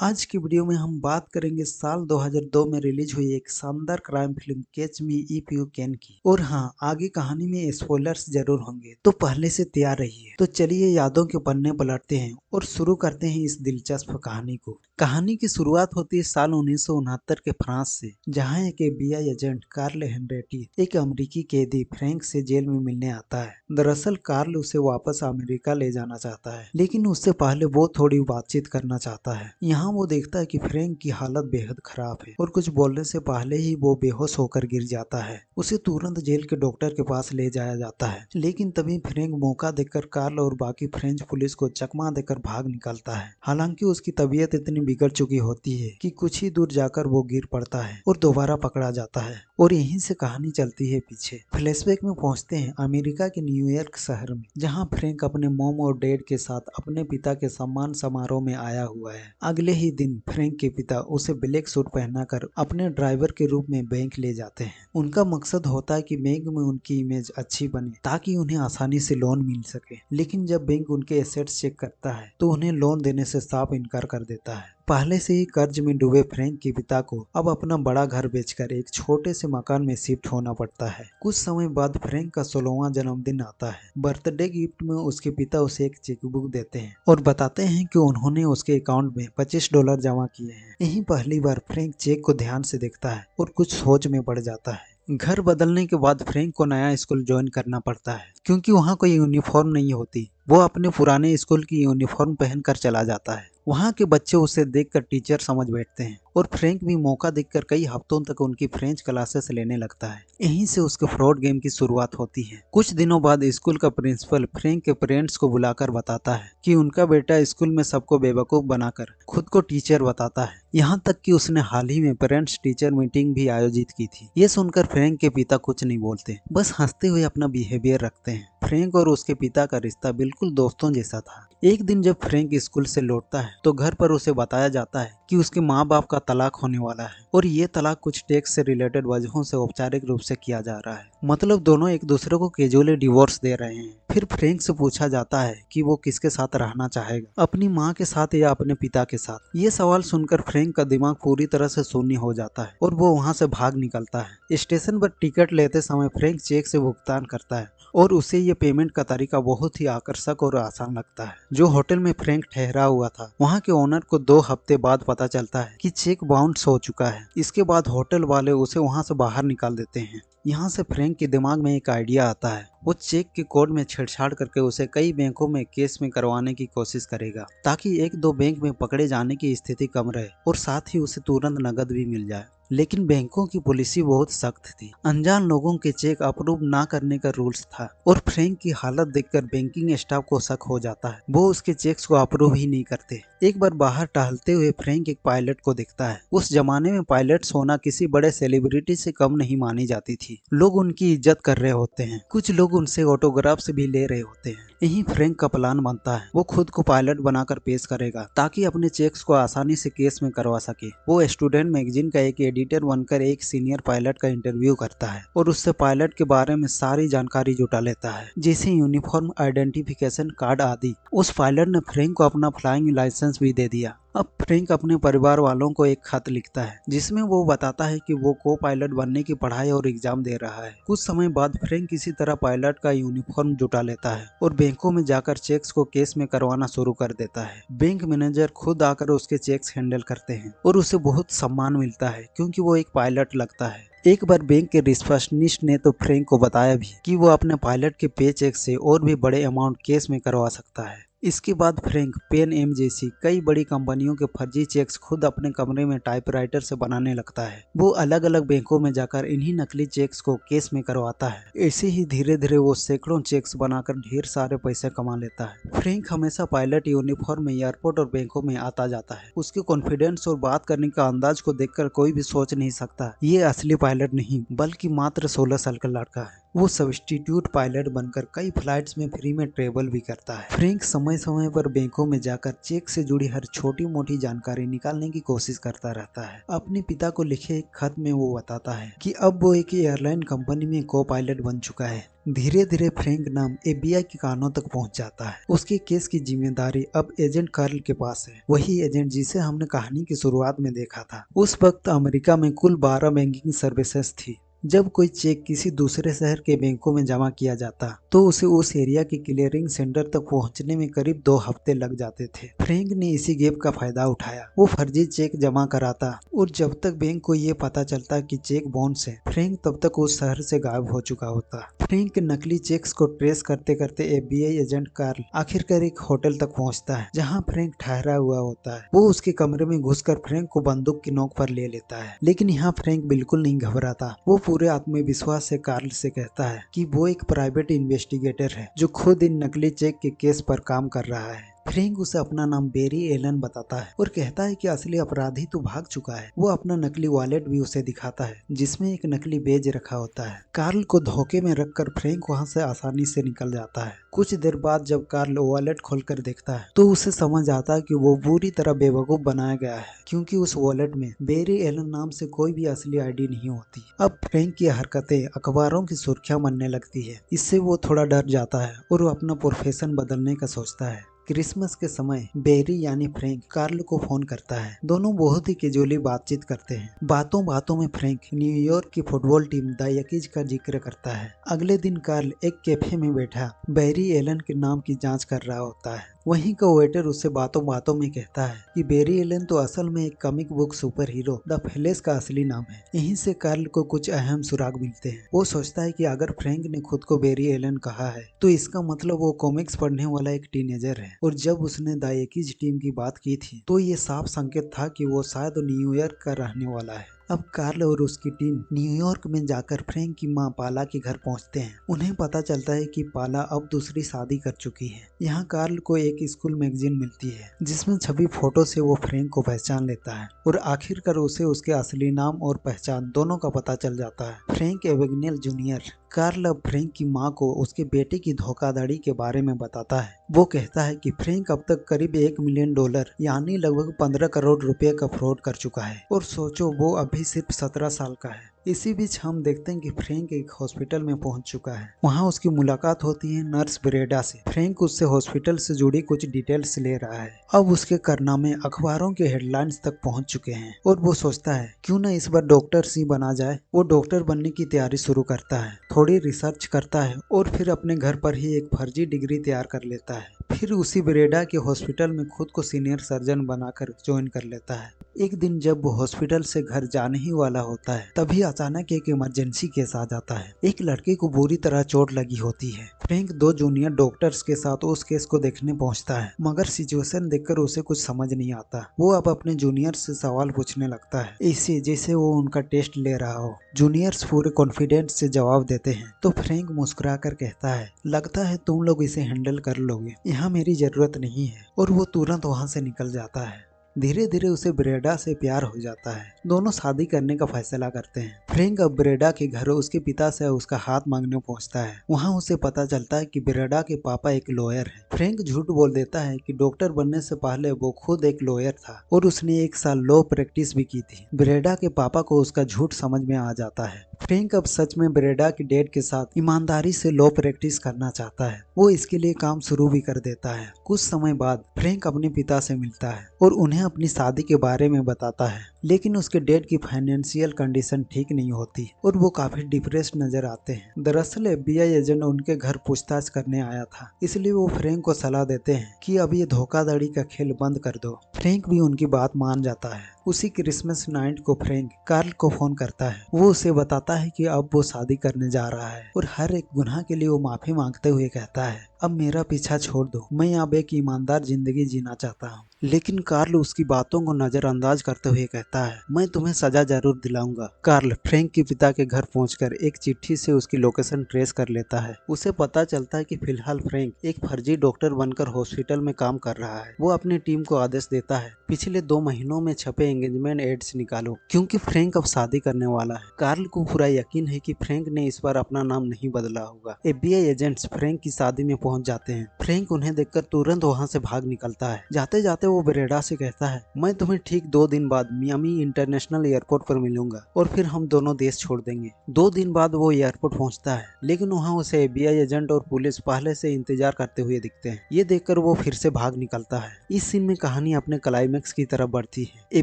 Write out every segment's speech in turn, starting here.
आज की वीडियो में हम बात करेंगे साल 2002 में रिलीज हुई एक शानदार crime film catch me if you can की। और हाँ, आगे कहानी में स्पॉयलर्स जरूर होंगे, तो पहले से तैयार रहिए। तो चलिए यादों के पन्ने पलटते हैं और शुरू करते हैं इस दिलचस्प कहानी को। कहानी की शुरुआत होती है साल 1969 के फ्रांस से, जहाँ एक FBI एजेंट कार्ल हेनरेटी एक अमेरिकी कैदी फ्रैंक से जेल में मिलने आता है। दरअसल कार्ल उसे वापस अमेरिका ले जाना चाहता है, लेकिन उससे पहले वो थोड़ी बातचीत करना चाहता है। यहाँ वो देखता है कि फ्रैंक की हालत बेहद खराब है और कुछ बोलने से पहले ही वो बेहोश होकर गिर जाता है। उसे तुरंत जेल के डॉक्टर के पास ले जाया जाता है, लेकिन तभी फ्रैंक मौका देकर कार्ल और बाकी फ्रेंच पुलिस को चकमा देकर भाग निकलता है। हालांकि उसकी तबीयत इतनी बिगड़ चुकी होती है कि कुछ ही दूर जाकर वो गिर पड़ता है और दोबारा पकड़ा जाता है। और यहीं से कहानी चलती है पीछे। फ्लैशबैक में पहुंचते हैं अमेरिका के न्यूयॉर्क शहर में, जहां फ्रैंक अपने मॉम और डैड के साथ अपने पिता के सम्मान समारोह में आया हुआ है। अगले ही दिन फ्रैंक के पिता उसे ब्लैक सूट पहनाकर अपने ड्राइवर के रूप में बैंक ले जाते हैं। उनका मकसद होता है कि बैंक में उनकी इमेज अच्छी बने ताकि उन्हें आसानी से लोन मिल सके। लेकिन जब बैंक उनके एसेट्स चेक करता है तो उन्हें लोन देने से साफ इनकार कर देता है। पहले से ही कर्ज में डूबे फ्रैंक के पिता को अब अपना बड़ा घर बेचकर एक छोटे से मकान में शिफ्ट होना पड़ता है। कुछ समय बाद फ्रैंक का 16वां जन्मदिन आता है। बर्थडे गिफ्ट में उसके पिता उसे एक चेकबुक देते हैं और बताते हैं कि उन्होंने उसके अकाउंट में $25 जमा किए हैं। यही पहली बार फ्रैंक चेक को ध्यान से देखता है और कुछ सोच में पड़ जाता है। घर बदलने के बाद फ्रैंक को नया स्कूल ज्वाइन करना पड़ता है, क्योंकि वहाँ कोई यूनिफॉर्म नहीं होती। वो अपने पुराने स्कूल की यूनिफॉर्म पहनकर चला जाता है। वहाँ के बच्चे उसे देखकर टीचर समझ बैठते हैं और फ्रैंक भी मौका देखकर कई हफ्तों तक उनकी फ्रेंच क्लासेस लेने लगता है। यहीं से उसके फ्रॉड गेम की शुरुआत होती है। कुछ दिनों बाद स्कूल का प्रिंसिपल फ्रैंक के पेरेंट्स को बुलाकर बताता है कि उनका बेटा स्कूल में सबको बेवकूफ बनाकर खुद को टीचर बताता है। यहाँ तक कि उसने हाल ही में पेरेंट्स टीचर मीटिंग भी आयोजित की थी। ये सुनकर फ्रैंक के पिता कुछ नहीं बोलते, बस हंसते हुए अपना बिहेवियर रखते हैं। फ्रैंक और उसके पिता का रिश्ता बिल्कुल दोस्तों जैसा था। एक दिन जब फ्रैंक स्कूल से लौटता है तो घर पर उसे बताया जाता है कि उसके माँ बाप का तलाक होने वाला है और ये तलाक कुछ टैक्स से रिलेटेड वजहों से औपचारिक रूप से किया जा रहा है। मतलब दोनों एक दूसरे को कैजुअली डिवोर्स दे रहे हैं। फिर फ्रैंक से पूछा जाता है कि वो किसके साथ रहना चाहेगा, अपनी माँ के साथ या अपने पिता के साथ। ये सवाल सुनकर फ्रैंक का दिमाग पूरी तरह से शून्य हो जाता है और वो वहाँ से भाग निकलता है। स्टेशन पर टिकट लेते समय फ्रैंक चेक से भुगतान करता है और उसे ये पेमेंट का तरीका बहुत ही आकर्षक और आसान लगता है। जो होटल में फ्रैंक ठहरा हुआ था, वहाँ के ओनर को 2 हफ्ते बाद पता चलता है कि चेक बाउंस हो चुका है। इसके बाद होटल वाले उसे वहाँ से बाहर निकाल देते हैं। यहाँ से फ्रैंक के दिमाग में एक आइडिया आता है। वो चेक के कोड में छेड़छाड़ करके उसे कई बैंकों में केस में करवाने की कोशिश करेगा, ताकि 1-2 बैंक में पकड़े जाने की स्थिति कम रहे और साथ ही उसे तुरंत नकद भी मिल जाए। लेकिन बैंकों की पॉलिसी बहुत सख्त थी। अनजान लोगों के चेक अप्रूव ना करने का रूल्स था और फ्रैंक की हालत देखकर बैंकिंग स्टाफ को शक हो जाता है। वो उसके चेक्स को अप्रूव ही नहीं करते। एक बार बाहर टहलते हुए फ्रैंक एक पायलट को देखता है। उस जमाने में पायलट्स होना किसी बड़े सेलिब्रिटी से कम नहीं मानी जाती थी। लोग उनकी इज्जत कर रहे होते हैं, कुछ लोग उनसे ऑटोग्राफ भी ले रहे होते हैं। यही फ्रैंक का प्लान बनता है। वो खुद को पायलट बनाकर पेश करेगा ताकि अपने चेक्स को आसानी से केस में करवा सके। वो स्टूडेंट मैगजीन का एक एडिटर बनकर एक सीनियर पायलट का इंटरव्यू करता है और उससे पायलट के बारे में सारी जानकारी जुटा लेता है, जैसे यूनिफॉर्म, आइडेंटिफिकेशन कार्ड आदि। उस पायलट ने फ्रैंक को अपना फ्लाइंग लाइसेंस भी दे दिया। अब फ्रैंक अपने परिवार वालों को एक खत लिखता है, जिसमें वो बताता है कि वो को पायलट बनने की पढ़ाई और एग्जाम दे रहा है। कुछ समय बाद फ्रैंक किसी तरह पायलट का यूनिफॉर्म जुटा लेता है और बैंकों में जाकर चेक्स को केस में करवाना शुरू कर देता है। बैंक मैनेजर खुद आकर उसके चेक्स हैंडल करते हैं और उसे बहुत सम्मान मिलता है, क्योंकि वो एक पायलट लगता है। एक बार बैंक के रिसेप्शनिस्ट ने तो फ्रैंक को बताया भी कि वो अपने पायलट के पे चेक से और भी बड़े अमाउंट केस में करवा सकता है। इसके बाद फ्रैंक पेन एम जैसी कई बड़ी कंपनियों के फर्जी चेक्स खुद अपने कमरे में टाइपराइटर से बनाने लगता है। वो अलग अलग बैंकों में जाकर इन्हीं नकली चेक्स को केस में करवाता है। ऐसे ही धीरे धीरे वो सैकड़ों चेक्स बनाकर ढेर सारे पैसे कमा लेता है। फ्रैंक हमेशा पायलट यूनिफॉर्म में एयरपोर्ट और बैंकों में आता जाता है। उसके कॉन्फिडेंस और बात करने का अंदाज को देखकर कोई भी सोच नहीं सकता ये असली पायलट नहीं, बल्कि मात्र 16 साल का लड़का है। वो सब्स्टिट्यूट पायलट बनकर कई फ्लाइट्स में फ्री में ट्रेवल भी करता है। फ्रैंक समय समय पर बैंकों में जाकर चेक से जुड़ी हर छोटी मोटी जानकारी निकालने की कोशिश करता रहता है। अपने पिता को लिखे एक खत में वो बताता है कि अब वो एक एयरलाइन कंपनी में को पायलट बन चुका है। धीरे धीरे फ्रैंक नाम FBI के कानों तक पहुंच जाता है। उसके केस की जिम्मेदारी अब एजेंट कार्ल के पास है, वही एजेंट जिसे हमने कहानी की शुरुआत में देखा था। उस वक्त अमेरिका में कुल 12 बैंकिंग सर्विसेज थी। जब कोई चेक किसी दूसरे शहर के बैंकों में जमा किया जाता तो उसे उस एरिया के क्लियरिंग सेंटर तक पहुंचने में करीब 2 हफ्ते लग जाते थे। फ्रैंक ने इसी गैप का फायदा उठाया। वो फर्जी चेक जमा कराता और जब तक बैंक को ये पता चलता कि चेक बाउंस है, फ्रैंक तब तक उस शहर से गायब हो चुका होता। फ्रैंक के नकली चेक्स को ट्रेस करते करते FBI एजेंट कार्ल आखिरकार एक होटल तक पहुंचता है जहां फ्रैंक ठहरा हुआ होता है। वो उसके कमरे में घुसकर फ्रैंक को बंदूक की नोक पर ले लेता है, लेकिन यहाँ फ्रैंक बिल्कुल नहीं घबराता। वो पूरे आत्मविश्वास से कार्ल से कहता है कि वो एक प्राइवेट इन्वेस्टिगेटर है जो खुद इन नकली चेक के केस पर काम कर रहा है। फ्रैंक उसे अपना नाम बेरी एलन बताता है और कहता है कि असली अपराधी तो भाग चुका है। वो अपना नकली वॉलेट भी उसे दिखाता है जिसमें एक नकली बेज रखा होता है। कार्ल को धोखे में रखकर फ्रैंक वहां से आसानी से निकल जाता है। कुछ देर बाद जब कार्ल वॉलेट खोलकर देखता है तो उसे समझ आता है कि वो पूरी तरह बेवकूफ बनाया गया है, क्योंकि उस वॉलेट में बेरी एलन नाम से कोई भी असली ID नहीं होती। अब फ्रैंक की हरकतें अखबारों की सुर्खियां बनने लगती है। इससे वो थोड़ा डर जाता है और वो अपना प्रोफेशन बदलने का सोचता है। क्रिसमस के समय बेरी यानी फ्रैंक कार्ल को फोन करता है। दोनों बहुत ही कैजुअली बातचीत करते हैं। बातों बातों में फ्रैंक न्यूयॉर्क की फुटबॉल टीम द यकीज का जिक्र करता है। अगले दिन कार्ल एक कैफे में बैठा बेरी एलन के नाम की जांच कर रहा होता है। वहीं का वेटर उससे बातों बातों में कहता है कि बेरी एलन तो असल में एक comic book super hero the flash का असली नाम है। यहीं से कार्ल को कुछ अहम सुराग मिलते हैं। वो सोचता है कि अगर फ्रैंक ने खुद को बेरी एलन कहा है तो इसका मतलब वो कॉमिक्स पढ़ने वाला एक टीनेजर है, और जब उसने द यकीज टीम की बात की थी तो ये साफ संकेत था कि वो शायद न्यूयॉर्क का रहने वाला है। अब कार्ल और उसकी टीम न्यूयॉर्क में जाकर फ्रैंक की मां पाला के घर पहुंचते हैं। उन्हें पता चलता है कि पाला अब दूसरी शादी कर चुकी है। यहाँ कार्ल को एक स्कूल मैगजीन मिलती है जिसमें छवि फोटो से वो फ्रैंक को पहचान लेता है और आखिरकार उसे उसके असली नाम और पहचान दोनों का पता चल जाता है। Frank Abagnale junior. कार्ल अब फ्रैंक की मां को उसके बेटे की धोखाधड़ी के बारे में बताता है। वो कहता है कि फ्रैंक अब तक करीब $1 मिलियन यानी लगभग 15 करोड़ रुपए का फ्रॉड कर चुका है, और सोचो वो अभी सिर्फ 17 साल का है। इसी बीच हम देखते हैं कि फ्रैंक एक हॉस्पिटल में पहुंच चुका है। वहां उसकी मुलाकात होती है नर्स ब्रेडा से। फ्रैंक उससे हॉस्पिटल से जुड़ी कुछ डिटेल्स ले रहा है। अब उसके कारनामे अखबारों के हेडलाइंस तक पहुंच चुके हैं और वो सोचता है क्यों ना इस बार डॉक्टर सी बना जाए। वो डॉक्टर बनने की तैयारी शुरू करता है, थोड़ी रिसर्च करता है और फिर अपने घर पर ही एक फर्जी डिग्री तैयार कर लेता है। फिर उसी ब्रेडा के हॉस्पिटल में खुद को सीनियर सर्जन बनाकर ज्वाइन कर लेता है। एक दिन जब वो हॉस्पिटल से घर जाने ही वाला होता है तभी अचानक एक इमरजेंसी केस आ जाता है। एक लड़के को बुरी तरह चोट लगी होती है। फ्रैंक 2 जूनियर डॉक्टर्स के साथ उस केस को देखने पहुंचता है, मगर सिचुएशन देखकर उसे कुछ समझ नहीं आता। वो अब अपने जूनियर से सवाल पूछने लगता है, ऐसे जैसे वो उनका टेस्ट ले रहा हो। जूनियर्स पूरे कॉन्फिडेंस से जवाब देते हैं तो फ्रैंक मुस्कुरा कर कहता है, लगता है तुम लोग इसे हैंडल कर लोगे, यहाँ मेरी जरूरत नहीं है, और वो तुरंत वहाँ से निकल जाता है। धीरे धीरे उसे ब्रेडा से प्यार हो जाता है। दोनों शादी करने का फैसला करते हैं। फ्रैंक अब ब्रेडा के घर उसके पिता से उसका हाथ मांगने पहुंचता है। वहां उसे पता चलता है कि ब्रेडा के पापा एक लॉयर है। फ्रैंक झूठ बोल देता है कि डॉक्टर बनने से पहले वो खुद एक लॉयर था और उसने 1 साल लॉ प्रैक्टिस भी की थी। ब्रेडा के पापा को उसका झूठ समझ में आ जाता है। फ्रैंक अब सच में ब्रेडा के डैड के साथ ईमानदारी से लॉ प्रैक्टिस करना चाहता है। वो इसके लिए काम शुरू भी कर देता है। कुछ समय बाद फ्रैंक अपने पिता से मिलता है और उन्हें अपनी शादी के बारे में बताता है, लेकिन उसके डैड की फाइनेंशियल कंडीशन ठीक नहीं होती और वो काफी डिप्रेस्ड नजर आते हैं। दरअसल FBI एजेंट उनके घर पूछताछ करने आया था, इसलिए वो फ्रैंक को सलाह देते हैं कि अब ये धोखाधड़ी का खेल बंद कर दो। फ्रैंक भी उनकी बात मान जाता है। उसी क्रिसमस नाइट को फ्रैंक कार्ल को फोन करता है। वो उसे बताता है कि अब वो शादी करने जा रहा है और हर एक गुनाह के लिए वो माफी मांगते हुए कहता है, अब मेरा पीछा छोड़ दो, मैं अब एक ईमानदार जिंदगी जीना चाहता हूँ। लेकिन कार्ल उसकी बातों को नजरअंदाज करते हुए कहता है, मैं तुम्हें सजा जरूर दिलाऊंगा। कार्ल फ्रैंक के पिता के घर पहुंचकर एक चिट्ठी से उसकी लोकेशन ट्रेस कर लेता है। उसे पता चलता है कि फिलहाल फ्रैंक एक फर्जी डॉक्टर बनकर हॉस्पिटल में काम कर रहा है। वो अपनी टीम को आदेश देता है, पिछले 2 महीनों में छपे एंगेजमेंट एड्स निकालो, क्योंकि फ्रैंक अब शादी करने वाला है। कार्ल को पूरा यकीन है कि फ्रैंक ने इस बार अपना नाम नहीं बदला होगा। FBI एजेंट्स फ्रैंक की शादी में पहुंच जाते हैं। फ्रैंक उन्हें देखकर तुरंत वहां से भाग निकलता है। जाते जाते वो ब्रेडा से कहता है, मैं तुम्हें ठीक 2 दिन बाद मियामी इंटरनेशनल एयरपोर्ट पर मिलूंगा और फिर हम दोनों देश छोड़ देंगे। 2 दिन बाद वो एयरपोर्ट पहुंचता है, लेकिन वहाँ उसे FBI एजेंट और पुलिस पहले से इंतजार करते हुए दिखते हैं। ये देखकर वो फिर से भाग निकलता है। इस सीन में कहानी अपने क्लाइमेक्स की तरफ बढ़ती है।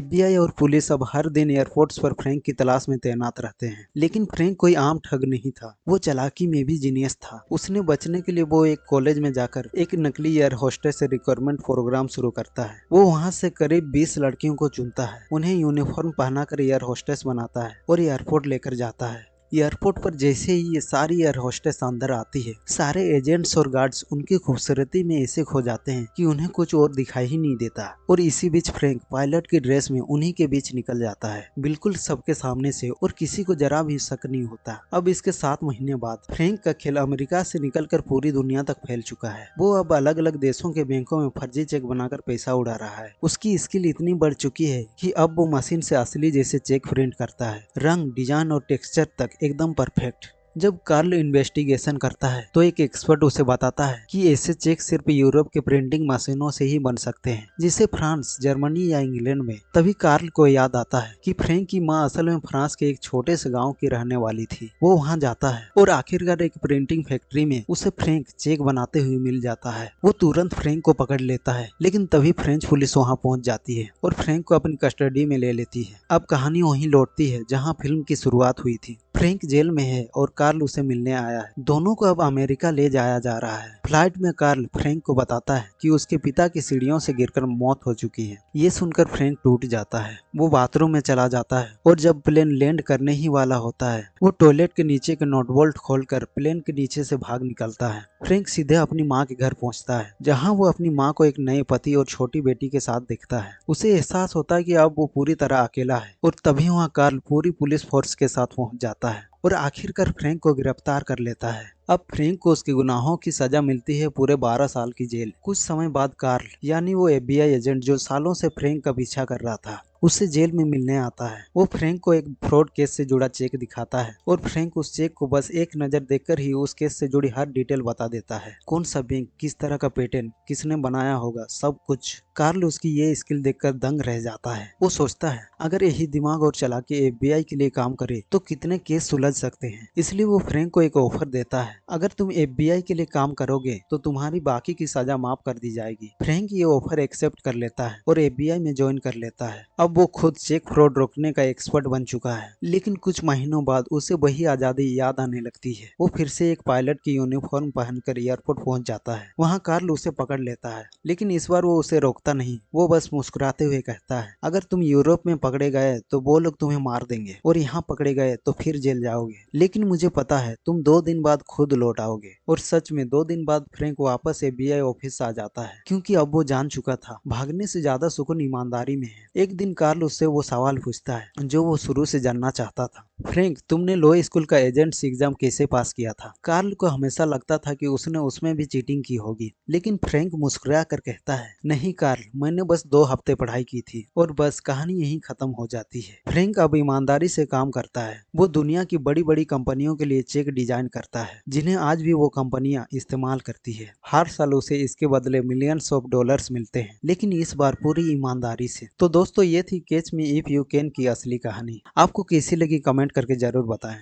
FBI और पुलिस अब हर दिन एयरपोर्ट्स पर फ्रैंक की तलाश में तैनात रहते हैं। लेकिन फ्रैंक कोई आम ठग नहीं था, वो चालाकी में भी जीनियस था। उसने बचने के लिए वो एक कॉलेज में जाकर एक नकली एयर होस्टेस से रिक्रूटमेंट प्रोग्राम शुरू करता है। वो वहाँ से करीब 20 लड़कियों को चुनता है, उन्हें यूनिफॉर्म पहनाकर एयर होस्टेस बनाता है और एयरपोर्ट लेकर जाता है। एयरपोर्ट पर जैसे ही ये सारी एयर होस्टेस अंदर आती है, सारे एजेंट्स और गार्ड्स उनकी खूबसूरती में ऐसे खो जाते हैं कि उन्हें कुछ और दिखाई ही नहीं देता। और इसी बीच फ्रैंक पायलट की ड्रेस में उन्हीं के बीच निकल जाता है, बिल्कुल सबके सामने से, और किसी को जरा भी शक नहीं होता। अब इसके 7 महीने बाद फ्रैंक का खेल अमेरिका से निकलकर पूरी दुनिया तक फैल चुका है। वो अब अलग अलग देशों के बैंकों में फर्जी चेक बनाकर पैसा उड़ा रहा है। उसकी स्किल इतनी बढ़ चुकी है कि अब वो मशीन से असली जैसे चेक प्रिंट करता है, रंग, डिजाइन और टेक्सचर तक एकदम परफेक्ट। जब कार्ल इन्वेस्टिगेशन करता है तो एक एक्सपर्ट उसे बताता है कि ऐसे चेक सिर्फ यूरोप के प्रिंटिंग मशीनों से ही बन सकते हैं, जिसे फ्रांस, जर्मनी या इंग्लैंड में। तभी कार्ल को याद आता है कि फ्रैंक की माँ असल में फ्रांस के एक छोटे से गांव की रहने वाली थी। वो वहां जाता है और आखिरकार एक प्रिंटिंग फैक्ट्री में उसे फ्रैंक चेक बनाते हुए मिल जाता है। वो तुरंत फ्रैंक को पकड़ लेता है, लेकिन तभी फ्रेंच पुलिस वहां पहुंच जाती है और फ्रैंक को अपनी कस्टडी में ले लेती है। अब कहानी वहीं लौटती है जहाँ फिल्म की शुरुआत हुई थी। फ्रैंक जेल में है और कार्ल उसे मिलने आया है। दोनों को अब अमेरिका ले जाया जा रहा है। फ्लाइट में कार्ल फ्रैंक को बताता है कि उसके पिता की सीढ़ियों से गिरकर मौत हो चुकी है। ये सुनकर फ्रैंक टूट जाता है। वो बाथरूम में चला जाता है और जब प्लेन लैंड करने ही वाला होता है, वो टॉयलेट के नीचे के नॉट बोल्ट खोलकर प्लेन के नीचे से भाग निकलता है। फ्रैंक सीधे अपनी माँ के घर पहुंचता है, जहाँ वो अपनी माँ को एक नए पति और छोटी बेटी के साथ देखता है। उसे एहसास होता है कि अब वो पूरी तरह अकेला है, और तभी वहाँ कार्ल पूरी पुलिस फोर्स के साथ पहुंच जाता है और आखिरकार फ्रैंक को गिरफ्तार कर लेता है। अब फ्रैंक को उसके गुनाहों की सजा मिलती है, पूरे 12 साल की जेल। कुछ समय बाद कार्ल यानी वो FBI एजेंट जो सालों से फ्रैंक का पीछा कर रहा था, उससे जेल में मिलने आता है। वो फ्रैंक को एक फ्रॉड केस से जुड़ा चेक दिखाता है और फ्रैंक उस चेक को बस एक नजर देखकर ही उस केस से जुड़ी हर डिटेल बता देता है। कौन सा बैंक, किस तरह का पेटेंट, किसने बनाया होगा, सब कुछ। कार्ल उसकी ये स्किल देखकर दंग रह जाता है। वो सोचता है अगर यही दिमाग और चालाकी FBI के लिए काम करे तो कितने केस सुलझ सकते हैं। इसलिए वो फ्रैंक को एक ऑफर देता है, अगर तुम FBI के लिए काम करोगे तो तुम्हारी बाकी की सजा माफ कर दी जाएगी। फ्रैंक ये ऑफर एक्सेप्ट कर लेता है और FBI में ज्वाइन कर लेता है। अब वो खुद चेक फ्रॉड रोकने का एक्सपर्ट बन चुका है। लेकिन कुछ महीनों बाद उसे वही आजादी याद आने लगती है। वो फिर से एक पायलट की यूनिफॉर्म पहनकर एयरपोर्ट पहुंच जाता है। वहाँ कार्ल उसे पकड़ लेता है, लेकिन इस बार वो उसे रोकता नहीं। वो बस मुस्कुराते हुए कहता है, अगर तुम यूरोप में पकड़े गए तो वो लोग तुम्हें मार देंगे, और यहाँ पकड़े गए तो फिर जेल जाओगे। लेकिन मुझे पता है तुम 2 दिन बाद खुद लौट आओगे। और सच में 2 दिन बाद फ्रैंक वापस FBI ऑफिस आ जाता है, क्योंकि अब वो जान चुका था भागने से ज्यादा सुकून ईमानदारी में है। एक दिन कार्ल उससे वो सवाल पूछता है जो वो शुरू से जानना चाहता था, फ्रैंक तुमने लॉ स्कूल का एजेंट्स एग्जाम कैसे पास किया था? कार्ल को हमेशा लगता था कि उसने उसमें भी चीटिंग की होगी, लेकिन फ्रैंक मुस्कुरा कर कहता है, नहीं कार्ल, मैंने बस 2 हफ्ते पढ़ाई की थी। और बस कहानी यहीं खत्म हो जाती है। फ्रैंक अब ईमानदारी से काम करता है। वो दुनिया की बड़ी बड़ी कंपनियों के लिए चेक डिजाइन करता है, जिन्हें आज भी वो कंपनियां इस्तेमाल करती है। हर साल उसे इसके बदले मिलियंस ऑफ डॉलर्स मिलते हैं, लेकिन इस बार पूरी ईमानदारी से। तो दोस्तों, ये थी catch me if you can की असली कहानी। आपको कैसी लगी कमेंट करके जरूर बताएं।